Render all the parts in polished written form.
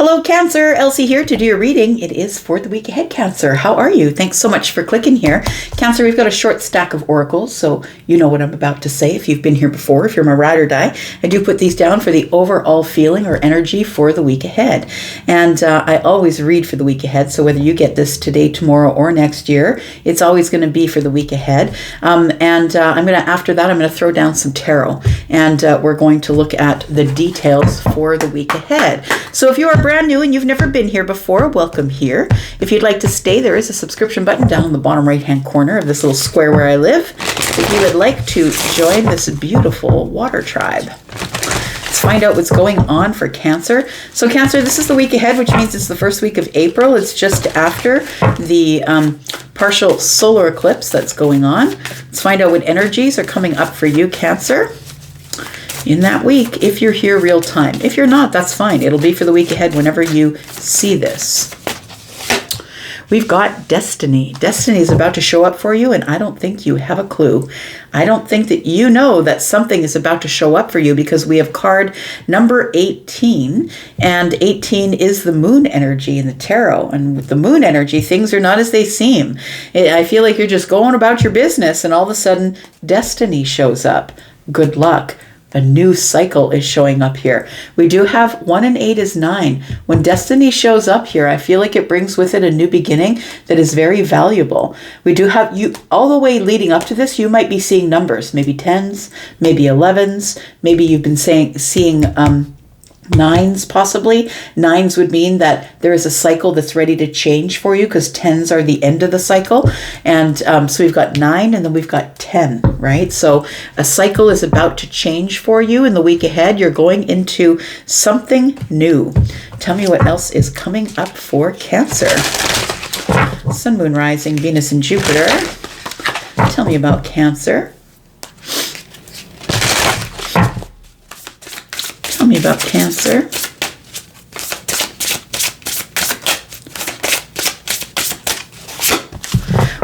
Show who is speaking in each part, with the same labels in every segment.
Speaker 1: Hello, Cancer. Elsie here to do your reading. It is for the week ahead, Cancer. How are you? Thanks so much for clicking here. Cancer, we've got a short stack of oracles, so you know what I'm about to say if you've been here before, if you're my ride or die. I do put these down for the overall feeling or energy for the week ahead. And I always read for the week ahead, so whether you get this today, tomorrow, or next year, it's always going to be for the week ahead. After that, I'm going to throw down some tarot, and we're going to look at the details for the week ahead. So if you are brand new and you've never been here before, welcome here. If you'd like to stay, there is a subscription button down in the bottom right-hand corner of this little square where I live. If you would like to join this beautiful water tribe. Let's find out what's going on for Cancer. So Cancer, this is the week ahead, which means it's the first week of April. It's just after the partial solar eclipse that's going on. Let's find out what energies are coming up for you, Cancer, in that week, if you're here real time. If you're not, that's fine. It'll be for the week ahead whenever you see this. We've got destiny. Destiny is about to show up for you, and I don't think you have a clue. I don't think that you know that something is about to show up for you, because we have card number 18, and 18 is the moon energy in the tarot. And with the moon energy, things are not as they seem. I feel like you're just going about your business, and all of a sudden, destiny shows up. Good luck. A new cycle is showing up here. We do have 1 and 8 is 9. When destiny shows up here, I feel like it brings with it a new beginning that is very valuable. We do have you all the way leading up to this. You might be seeing numbers, maybe 10s, maybe 11s. Maybe you've been seeing 9s possibly. 9s would mean that there is a cycle that's ready to change for you, because 10s are the end of the cycle. And so we've got 9 and then we've got 10, right? So a cycle is about to change for you in the week ahead. You're going into something new. Tell me what else is coming up for Cancer. Sun, Moon, Rising, Venus, and Jupiter. Tell me about Cancer. Tell me about Cancer.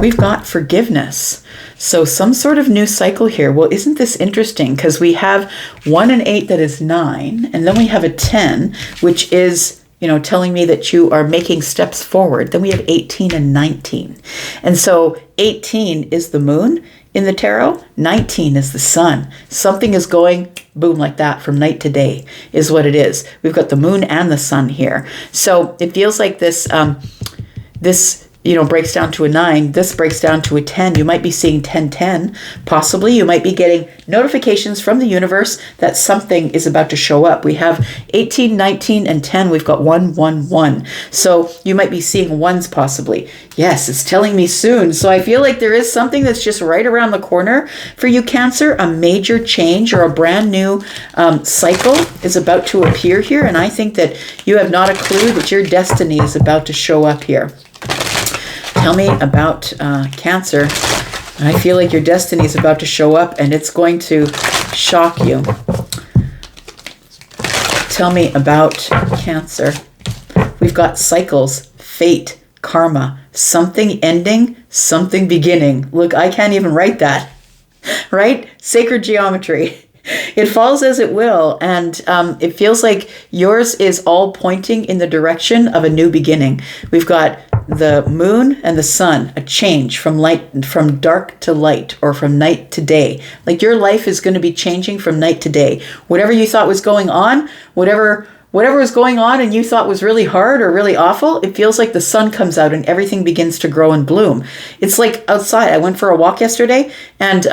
Speaker 1: We've got forgiveness. So some sort of new cycle here. Well, isn't this interesting? Because we have 1 and 8 that is 9, and then we have a 10, which is, telling me that you are making steps forward. Then we have 18 and 19. And so 18 is the moon in the tarot, 19 is the sun. Something is going boom like that from night to day is what it is. We've got the moon and the sun here. So it feels like this breaks down to a 9. This breaks down to a 10. You might be seeing 1010. Possibly you might be getting notifications from the universe that something is about to show up. We have 18, 19, and 10. We've got 1, 1, 1. So you might be seeing ones possibly. Yes, it's telling me soon. So I feel like there is something that's just right around the corner for you, Cancer. A major change or a brand new cycle is about to appear here. And I think that you have not a clue that your destiny is about to show up here. Tell me about Cancer. I feel like your destiny is about to show up, and it's going to shock you. Tell me about Cancer. We've got cycles, fate, karma, something ending, something beginning. Look, I can't even write that, right? Sacred geometry. It falls as it will, and it feels like yours is all pointing in the direction of a new beginning. We've got the moon and the sun, a change from dark to light, or from night to day. Like your life is going to be changing from night to day. Whatever you thought was going on, whatever was going on and you thought was really hard or really awful, it feels like the sun comes out and everything begins to grow and bloom. It's like outside. I went for a walk yesterday, and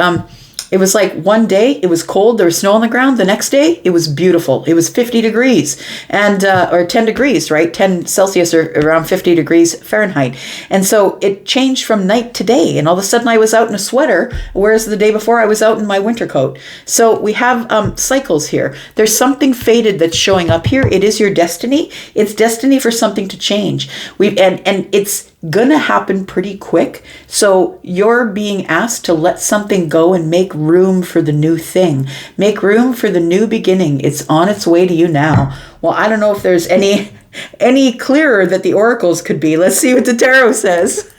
Speaker 1: it was like one day it was cold, there was snow on the ground. The next day it was beautiful. It was 50 degrees and or 10 degrees, right? 10 Celsius or around 50 degrees Fahrenheit. And so it changed from night to day. And all of a sudden I was out in a sweater, whereas the day before I was out in my winter coat. So we have cycles here. There's something fated that's showing up here. It is your destiny. It's destiny for something to change. And it's gonna happen pretty quick. So you're being asked to let something go and make room for the new thing. Make room for the new beginning. It's on its way to you now. Well, I don't know if there's any clearer that the oracles could be. Let's see what the tarot says.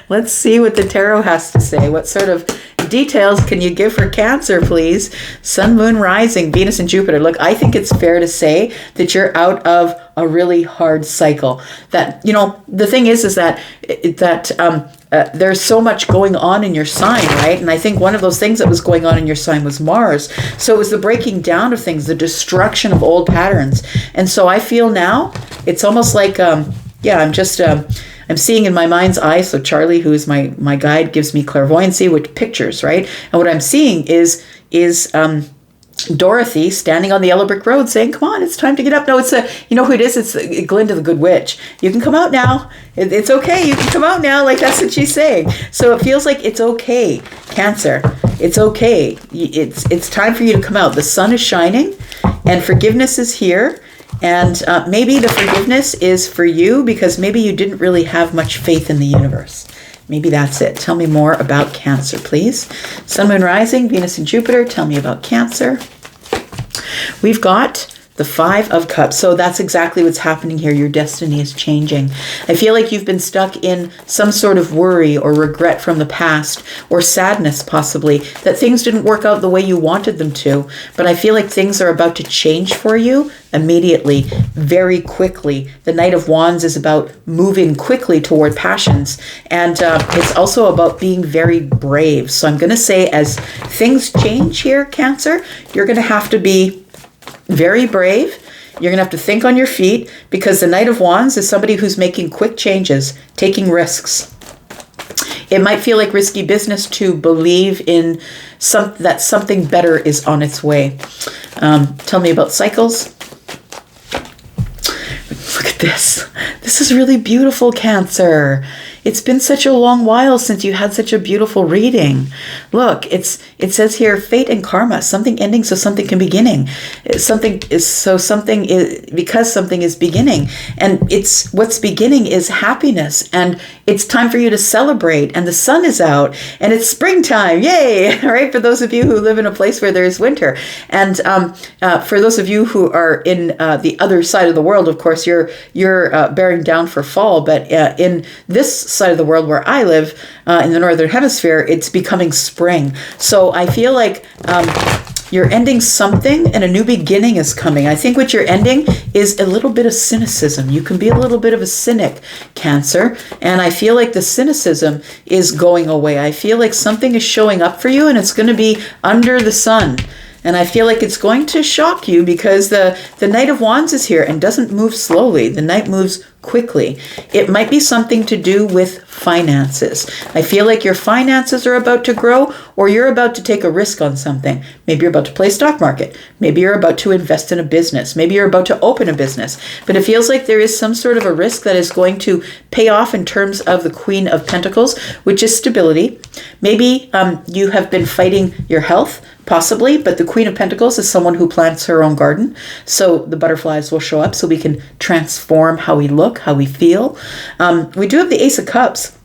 Speaker 1: Let's see what the tarot has to say. What sort of details can you give for Cancer, please? Sun, Moon, Rising, Venus, and Jupiter. Look, I think it's fair to say that you're out of a really hard cycle. That, the thing is that there's so much going on in your sign, right? And I think one of those things that was going on in your sign was Mars. So it was the breaking down of things, the destruction of old patterns. And so I feel now it's almost like, I'm seeing in my mind's eye. So Charlie, who is my guide, gives me clairvoyancy with pictures, right? And what I'm seeing is Dorothy standing on the yellow brick road saying, come on, it's time to get up. No, you know who it is? It's Glinda the Good Witch. You can come out now. It's okay. You can come out now. Like, that's what she's saying. So it feels like it's okay, Cancer. It's okay. It's time for you to come out. The sun is shining and forgiveness is here. And maybe the forgiveness is for you because maybe you didn't really have much faith in the universe. Maybe that's it. Tell me more about Cancer, please. Sun, Moon, Rising, Venus, and Jupiter. Tell me about Cancer. We've got the Five of Cups. So that's exactly what's happening here. Your destiny is changing. I feel like you've been stuck in some sort of worry or regret from the past, or sadness possibly, that things didn't work out the way you wanted them to. But I feel like things are about to change for you immediately, very quickly. The Knight of Wands is about moving quickly toward passions. And it's also about being very brave. So I'm going to say, as things change here, Cancer, you're going to have to be very brave. You're going to have to think on your feet, because the Knight of Wands is somebody who's making quick changes, taking risks. It might feel like risky business to believe in that something better is on its way. Tell me about cycles. Look at this. This is really beautiful, Cancer. It's been such a long while since you had such a beautiful reading. Look, it says here, fate and karma, something ending so something can beginning. Because something is beginning. And what's beginning is happiness. And it's time for you to celebrate. And the sun is out. And it's springtime. Yay! All right, for those of you who live in a place where there is winter. And for those of you who are in the other side of the world, of course, you're bearing down for fall. But in this side of the world where I live, in the Northern Hemisphere, it's becoming spring. So I feel like you're ending something and a new beginning is coming. I think what you're ending is a little bit of cynicism. You can be a little bit of a cynic, Cancer. And I feel like the cynicism is going away. I feel like something is showing up for you and it's going to be under the sun. And I feel like it's going to shock you because the Knight of Wands is here and doesn't move slowly. The Knight moves quickly. It might be something to do with finances. I feel like your finances are about to grow, or you're about to take a risk on something. Maybe you're about to play stock market. Maybe you're about to invest in a business. Maybe you're about to open a business. But it feels like there is some sort of a risk that is going to pay off in terms of the Queen of Pentacles, which is stability. Maybe you have been fighting your health, possibly, but the Queen of Pentacles is someone who plants her own garden. So the butterflies will show up so we can transform how we look, how we feel. We do have the Ace of Cups.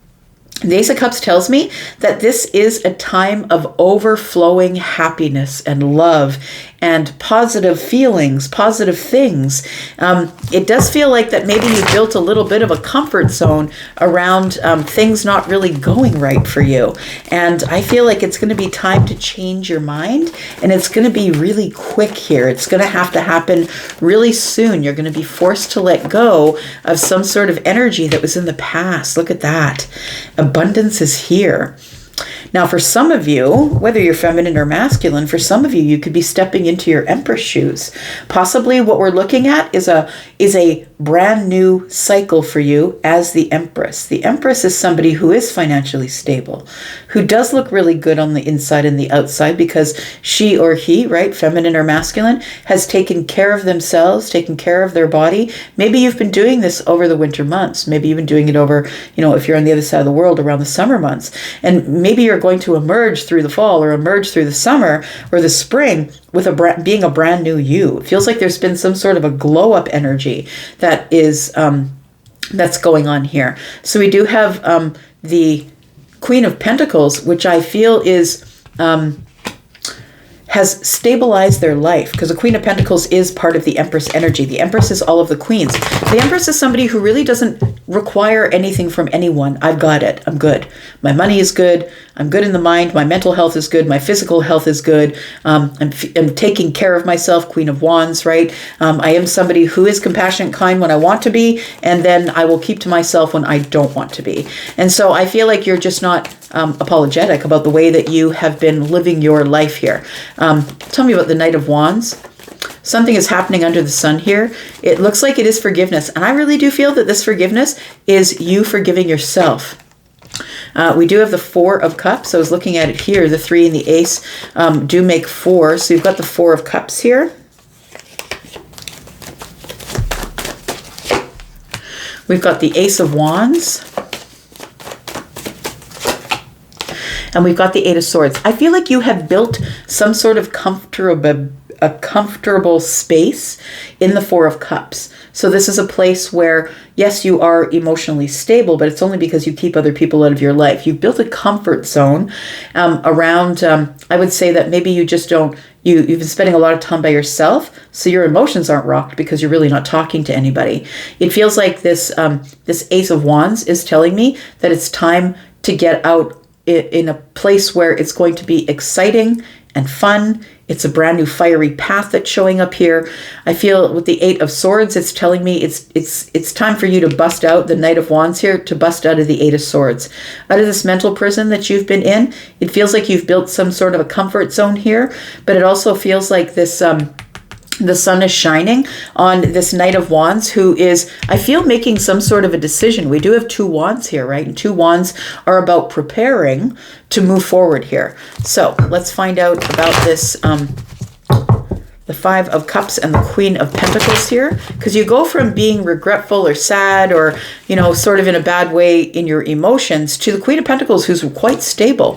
Speaker 1: The Ace of Cups tells me that this is a time of overflowing happiness and love and positive feelings, positive things. It does feel like that maybe you built a little bit of a comfort zone around things not really going right for you. And I feel like it's going to be time to change your mind, and it's going to be really quick here. It's going to have to happen really soon. You're going to be forced to let go of some sort of energy that was in the past. Look at that. Abundance is here. Now, for some of you, whether you're feminine or masculine, for some of you, you could be stepping into your Empress shoes. Possibly what we're looking at is a brand new cycle for you as the Empress. The Empress is somebody who is financially stable, who does look really good on the inside and the outside because she or he, right, feminine or masculine, has taken care of themselves, taken care of their body. Maybe you've been doing this over the winter months. Maybe you've been doing it over, if you're on the other side of the world, around the summer months. And maybe you're going to emerge through the fall or emerge through the summer or the spring with being a brand new you. It feels like there's been some sort of a glow up energy that is that's going on here. So we do have the Queen of Pentacles, which I feel is has stabilized their life, because the Queen of Pentacles is part of the Empress energy. The Empress is all of the queens. The Empress is somebody who really doesn't require anything from anyone. I've got it. I'm good. My money is good. I'm good in the mind. My mental health is good. My physical health is good. I'm taking care of myself, Queen of Wands, right? I am somebody who is compassionate, kind when I want to be, and then I will keep to myself when I don't want to be. And so I feel like you're just not apologetic about the way that you have been living your life here. Tell me about the Knight of Wands. Something is happening under the sun here. It looks like it is forgiveness. And I really do feel that this forgiveness is you forgiving yourself. We do have the Four of Cups. I was looking at it here. The 3 and the Ace do make 4. So you've got the 4 of Cups here. We've got the Ace of Wands. And we've got the 8 of Swords. I feel like you have built some sort of comfortable space in the 4 of Cups. So this is a place where, yes, you are emotionally stable, but it's only because you keep other people out of your life. You've built a comfort zone around, I would say that maybe you just don't, you've been spending a lot of time by yourself, so your emotions aren't rocked because you're really not talking to anybody. It feels like this Ace of Wands is telling me that it's time to get out in a place where it's going to be exciting and fun. It's a brand new fiery path that's showing up here. I feel with the 8 of Swords, it's telling me it's time for you to bust out the Knight of Wands here, to bust out of the 8 of Swords. Out of this mental prison that you've been in, it feels like you've built some sort of a comfort zone here, but it also feels like this the sun is shining on this Knight of Wands, who is, I feel, making some sort of a decision. We do have 2 wands here, right? And 2 wands are about preparing to move forward here. So let's find out about this, the 5 of Cups and the Queen of Pentacles here, because you go from being regretful or sad or, sort of in a bad way in your emotions to the Queen of Pentacles, who's quite stable.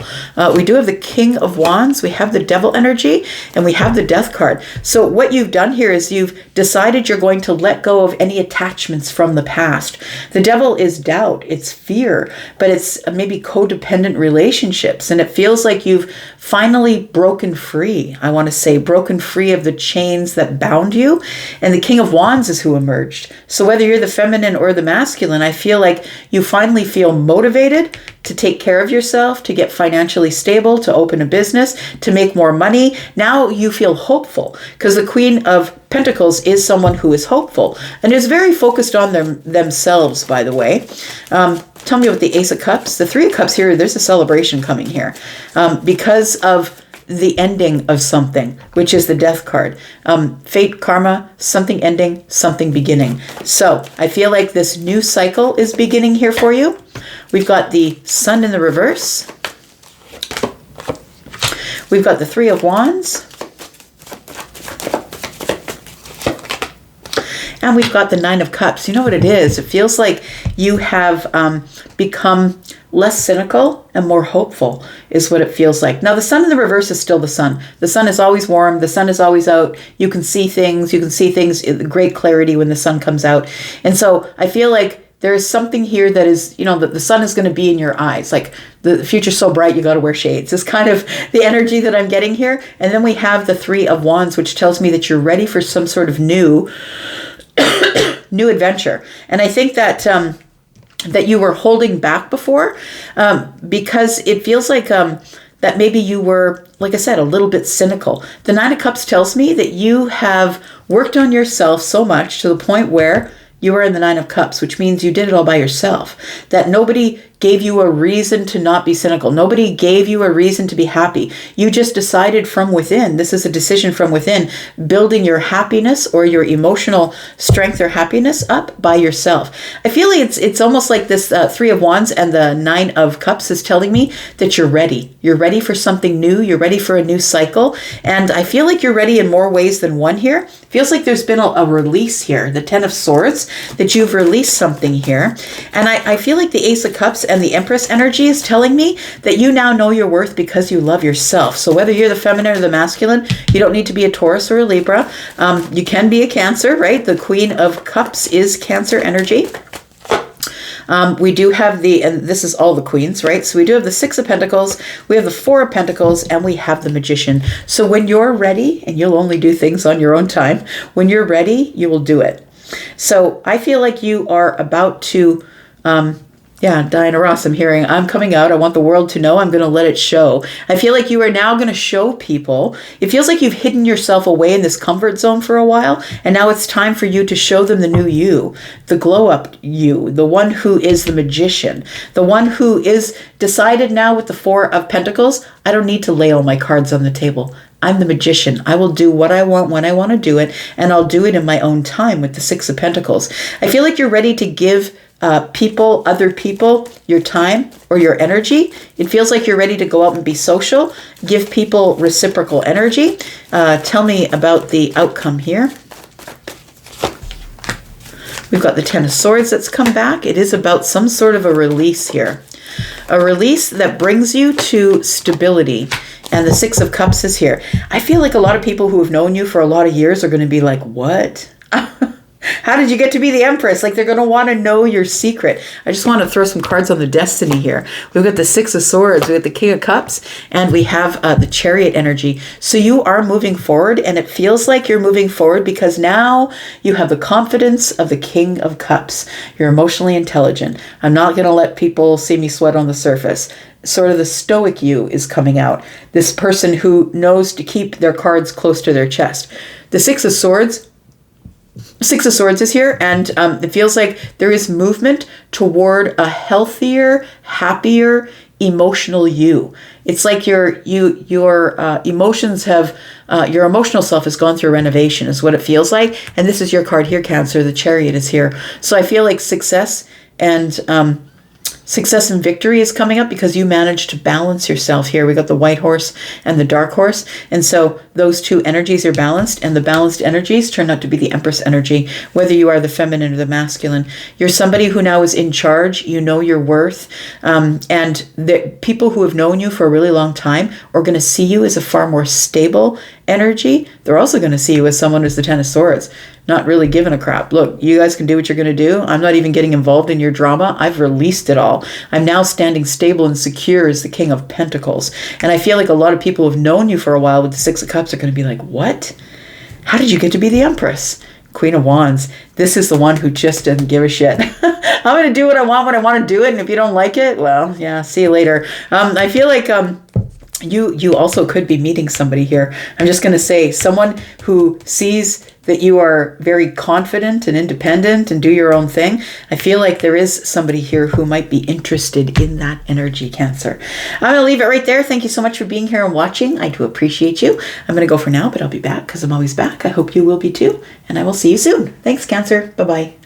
Speaker 1: We do have the King of Wands, we have the Devil energy, and we have the Death card. So what you've done here is you've decided you're going to let go of any attachments from the past. The Devil is doubt, it's fear, but it's maybe codependent relationships, and it feels like you've finally broken free. I want to say broken free of the chains that bound you, and the King of Wands is who emerged. So whether you're the feminine or the masculine, I feel like you finally feel motivated to take care of yourself, to get financially stable, to open a business, to make more money. Now you feel hopeful, because the Queen of Pentacles is someone who is hopeful and is very focused on themselves, by the way. Tell me about the Ace of Cups. The 3 of Cups here, there's a celebration coming here because of the ending of something, which is the Death card. Fate, karma, something ending, something beginning. So I feel like this new cycle is beginning here for you. We've got the Sun in the reverse. We've got the 3 of Wands. And we've got the 9 of Cups. You know what it is? It feels like you have become less cynical and more hopeful is what it feels like. Now, the sun in the reverse is still the sun. The sun is always warm. The sun is always out. You can see things. You can see things in great clarity when the sun comes out. And so I feel like there is something here that is, that the sun is going to be in your eyes. Like the future's so bright, you got to wear shades. It's kind of the energy that I'm getting here. And then we have the 3 of Wands, which tells me that you're ready for some sort of new adventure. And I think that that you were holding back before because it feels like that maybe you were, like I said, a little bit cynical. The 9 of Cups tells me that you have worked on yourself so much to the point where you are in the 9 of Cups, which means you did it all by yourself. That nobody gave you a reason to not be cynical. Nobody gave you a reason to be happy. You just decided from within. This is a decision from within, building your happiness or your emotional strength or happiness up by yourself. I feel like it's almost like this 3 of Wands and the 9 of Cups is telling me that you're ready. You're ready for something new. You're ready for a new cycle. And I feel like you're ready in more ways than one here. Feels like there's been a release here. The 10 of Swords, that you've released something here. And I feel like the Ace of Cups and the Empress energy is telling me that you now know your worth because you love yourself. So whether you're the feminine or the masculine, you don't need to be a Taurus or a Libra. You can be a Cancer, right? The Queen of Cups is Cancer energy. We do have and this is all the queens, right? So we do have the 6 of Pentacles, we have the 4 of Pentacles, and we have the Magician. So when you're ready, and you'll only do things on your own time, when you're ready, you will do it. So I feel like you are about to Yeah, Diana Ross, I'm hearing, I'm coming out. I want the world to know. I'm going to let it show. I feel like you are now going to show people. It feels like you've hidden yourself away in this comfort zone for a while. And now it's time for you to show them the new you, the glow up you, the one who is the magician, the one who is decided now with the Four of Pentacles. I don't need to lay all my cards on the table. I'm the magician. I will do what I want when I want to do it. And I'll do it in my own time with the Six of Pentacles. I feel like you're ready to give other people, your time or your energy. It feels like you're ready to go out and be social, give people reciprocal energy. Tell me about the outcome here. We've got the Ten of Swords that's come back. It is about some sort of a release here. A release that brings you to stability. And the Six of Cups is here. I feel like a lot of people who have known you for a lot of years are going to be like, what? How did you get to be the Empress? Like, they're going to want to know your secret. I just want to throw some cards on the destiny here. We've got the Six of Swords, we got the King of Cups, and we have the Chariot energy. So you are moving forward, and it feels like you're moving forward because now you have the confidence of the King of Cups. You're emotionally intelligent. I'm not going to let people see me sweat on the surface. Sort of the stoic you is coming out. This person who knows to keep their cards close to their chest. The Six of Swords is here, and it feels like there is movement toward a healthier, happier, emotional you. It's like your emotions have, your emotional self has gone through renovation is what it feels like. And this is your card here, Cancer. The Chariot is here. So I feel like success and victory is coming up because you managed to balance yourself here. We got the White Horse and the Dark Horse. And so those two energies are balanced, and the balanced energies turn out to be the Empress energy, whether you are the feminine or the masculine. You're somebody who now is in charge. You know your worth. And the people who have known you for a really long time are going to see you as a far more stable energy. They're also going to see you as someone who's the Ten of Swords, not really giving a crap. Look, you guys can do what you're going to do. I'm not even getting involved in your drama. I've released it all. I'm now standing stable and secure as the King of Pentacles. And I feel like a lot of people who have known you for a while with the Six of Cups are going to be like, what? How did you get to be the Empress? Queen of Wands. This is the one who just doesn't give a shit. I'm going to do what I want when I want to do it. And if you don't like it, well, yeah, see you later. I feel like you also could be meeting somebody here. I'm just going to say someone who sees that you are very confident and independent and do your own thing. I feel like there is somebody here who might be interested in that energy, Cancer. I'm going to leave it right there. Thank you so much for being here and watching. I do appreciate you. I'm going to go for now, but I'll be back because I'm always back. I hope you will be too. And I will see you soon. Thanks, Cancer. Bye-bye.